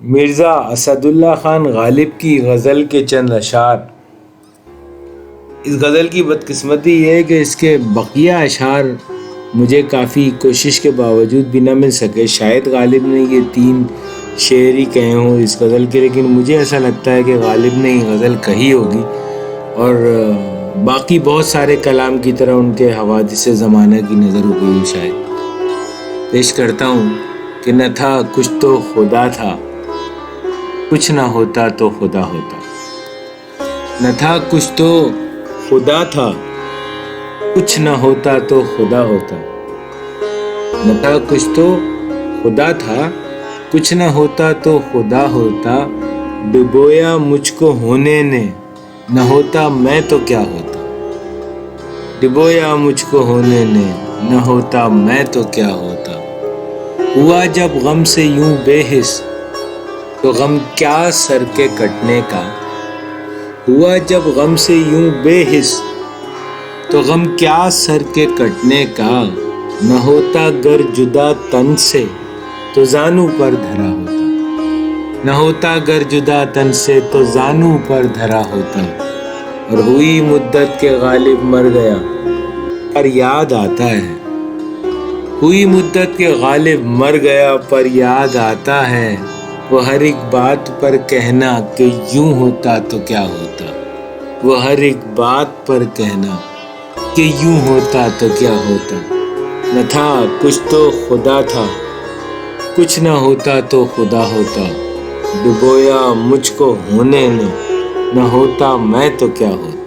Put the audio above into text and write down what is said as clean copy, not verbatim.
مرزا اسداللہ خان غالب کی غزل کے چند اشعار۔ اس غزل کی بدقسمتی یہ ہے کہ اس کے بقیہ اشعار مجھے کافی کوشش کے باوجود بھی نہ مل سکے۔ شاید غالب نے یہ 3 شعر ہی کہے ہوں اس غزل کے، لیکن مجھے ایسا لگتا ہے کہ غالب نے یہ غزل کہی ہوگی، اور باقی بہت سارے کلام کی طرح ان کے حوادث زمانہ کی نظر ہو گئی شاید۔ پیش کرتا ہوں کہ نہ تھا کچھ تو خدا تھا، کچھ نہ ہوتا تو خدا ہوتا۔ نہ تھا کچھ تو خدا تھا، کچھ نہ ہوتا تو خدا ہوتا۔ نہ تھا کچھ تو خدا تھا، کچھ نہ ہوتا تو خدا ہوتا۔ ڈبویا مجھ کو ہونے نے، نہ ہوتا میں تو کیا ہوتا۔ ڈبویا مجھ کو ہونے نے، نہ ہوتا میں تو کیا ہوتا۔ ہوا جب غم سے یوں بے حس، تو غم کیا سر کے کٹنے کا۔ ہوا جب غم سے یوں بے حس، تو غم کیا سر کے کٹنے کا۔ نہ ہوتا گر جدا تن سے، تو زانو پر دھرا ہوتا۔ نہ ہوتا گر جدا تن سے، تو زانو پر دھرا ہوتا۔ اور ہوئی مدت کے غالب مر گیا، پر یاد آتا ہے۔ ہوئی مدت کے غالب مر گیا، پر یاد آتا ہے۔ وہ ہر ایک بات پر کہنا کہ یوں ہوتا تو کیا ہوتا۔ وہ ہر ایک بات پر کہنا کہ یوں ہوتا تو کیا ہوتا۔ نہ تھا کچھ تو خدا تھا، کچھ نہ ہوتا تو خدا ہوتا۔ ڈبویا مجھ کو ہونے نے، نہ ہوتا میں تو کیا ہوتا۔